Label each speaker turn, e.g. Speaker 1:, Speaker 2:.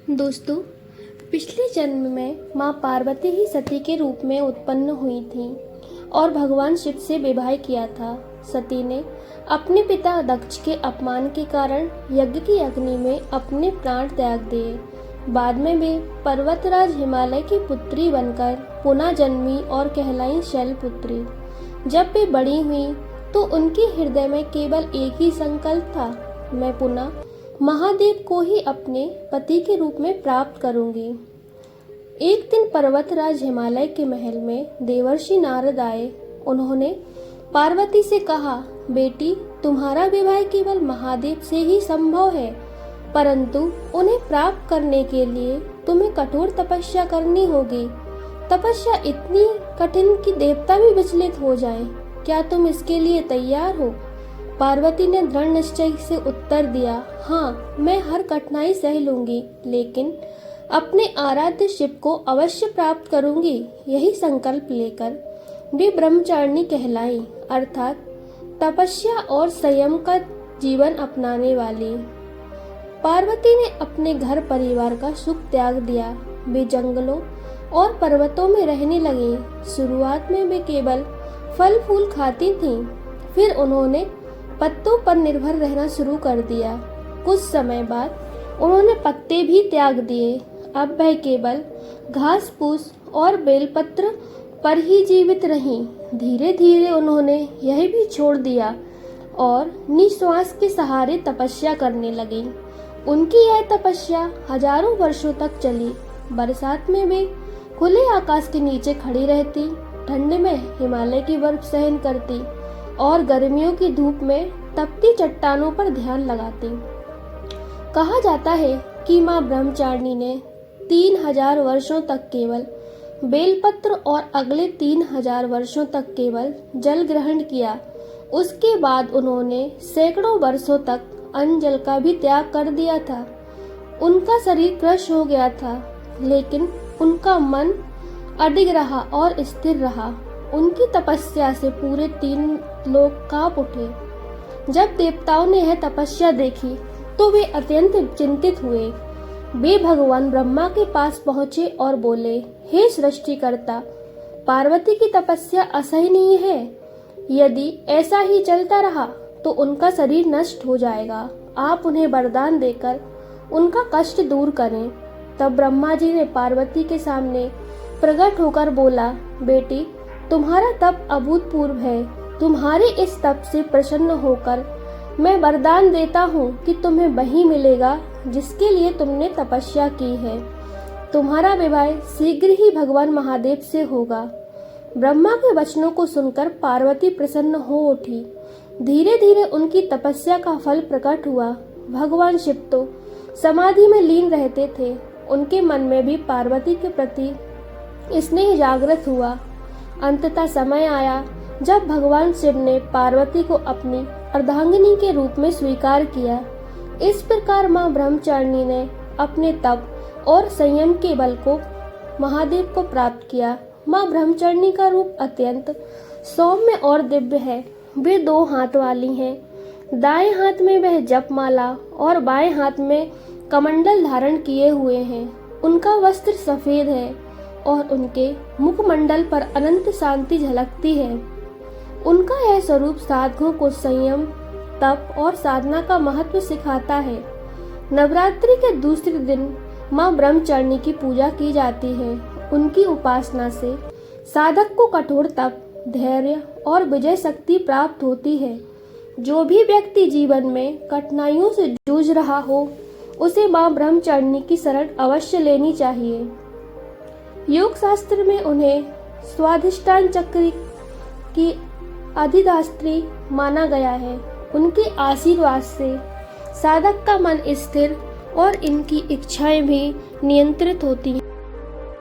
Speaker 1: दोस्तों, पिछले जन्म में माँ पार्वती ही सती के रूप में उत्पन्न हुई थीं और भगवान शिव से विवाह किया था। सती ने अपने पिता दक्ष के अपमान के कारण यज्ञ की अग्नि में अपने प्राण त्याग दिए। बाद में वे पर्वतराज हिमालय की पुत्री बनकर पुनः जन्मी और कहलाई शैलपुत्री। जब वे बड़ी हुई तो उनके हृदय में केवल एक ही संकल्प था, मैं पुनः महादेव को ही अपने पति के रूप में प्राप्त करूंगी। एक दिन पर्वतराज हिमालय के महल में देवर्षि नारद आए। उन्होंने पार्वती से कहा, बेटी, तुम्हारा विवाह केवल महादेव से ही संभव है, परंतु उन्हें प्राप्त करने के लिए तुम्हें कठोर तपस्या करनी होगी। तपस्या इतनी कठिन कि देवता भी विचलित हो जाएं। क्या तुम इसके लिए तैयार हो? पार्वती ने दृढ़ निश्चय से उत्तर दिया, हाँ, मैं हर कठिनाई सह लूंगी, लेकिन अपने आराध्य शिव को अवश्य प्राप्त करूंगी। यही संकल्प लेकर वे ब्रह्मचारिणी कहलाई, अर्थात तपस्या और संयम का जीवन अपनाने वाली। पार्वती ने अपने घर परिवार का सुख त्याग दिया। वे जंगलों और पर्वतों में रहने लगी। शुरुआत में वे केवल फल फूल खाती थीं, फिर उन्होंने पत्तों पर निर्भर रहना शुरू कर दिया। कुछ समय बाद उन्होंने पत्ते भी त्याग दिए। अब वह केवल घास फूस और बेलपत्र पर ही जीवित रहीं। धीरे धीरे उन्होंने यह भी छोड़ दिया और निश्वास के सहारे तपस्या करने लगी। उनकी यह तपस्या हजारों वर्षों तक चली। बरसात में वे खुले आकाश के नीचे खड़ी रहती, ठंड में हिमालय की बर्फ सहन करती और गर्मियों की धूप में तपती चट्टानों पर ध्यान लगाती। कहा जाता है कि माँ ब्रह्मचारिणी ने 3000 वर्षों तक केवल बेलपत्र और अगले 3000 वर्षों तक केवल जल ग्रहण किया। उसके बाद उन्होंने सैकड़ों वर्षों तक अन्न जल का भी त्याग कर दिया था। उनका शरीर क्रश हो गया था, लेकिन उनका मन अडिग रहा और स्थिर रहा। उनकी तपस्या से पूरे 3 लोक कांप उठे। जब देवताओं ने यह तपस्या देखी तो वे अत्यंत चिंतित हुए। वे भगवान ब्रह्मा के पास पहुंचे और बोले, हे सृष्टिकर्ता, पार्वती की तपस्या असहनीय है। यदि ऐसा ही चलता रहा तो उनका शरीर नष्ट हो जाएगा। आप उन्हें वरदान देकर उनका कष्ट दूर करें। तब ब्रह्मा जी ने पार्वती के सामने प्रकट होकर बोला, बेटी, तुम्हारा तप अभूतपूर्व है। तुम्हारे इस तप से प्रसन्न होकर मैं वरदान देता हूँ कि तुम्हें वही मिलेगा जिसके लिए तुमने तपस्या की है। तुम्हारा विवाह शीघ्र ही भगवान महादेव से होगा। ब्रह्मा के वचनों को सुनकर पार्वती प्रसन्न हो उठी। धीरे धीरे उनकी तपस्या का फल प्रकट हुआ। भगवान शिव तो समाधि में लीन रहते थे। उनके मन में भी पार्वती के प्रति स्नेह जागृत हुआ। अंततः समय आया जब भगवान शिव ने पार्वती को अपनी अर्धांगिनी के रूप में स्वीकार किया। इस प्रकार माँ ब्रह्मचारिणी ने अपने तप और संयम के बल को महादेव को प्राप्त किया। माँ ब्रह्मचारिणी का रूप अत्यंत सौम्य और दिव्य है। वे 2 हाथ वाली हैं। दाएं हाथ में वह जपमाला और बाएं हाथ में कमंडल धारण किए हुए हैं। उनका वस्त्र सफेद है और उनके मुखमंडल पर अनंत शांति झलकती है। उनका यह स्वरूप साधकों को संयम, तप और साधना का महत्व सिखाता है। नवरात्रि के दूसरे दिन माँ ब्रह्मचारिणी की पूजा की जाती है। उनकी उपासना से साधक को कठोर तप, धैर्य और विजय शक्ति प्राप्त होती है। जो भी व्यक्ति जीवन में कठिनाइयों से जूझ रहा हो, उसे माँ ब्रह्मचारिणी की शरण अवश्य लेनी चाहिए। योग शास्त्र में उन्हें स्वाधिष्ठान चक्र की अधिष्ठात्री माना गया है। उनके आशीर्वाद से साधक का मन स्थिर और इनकी इच्छाएं भी नियंत्रित होती हैं।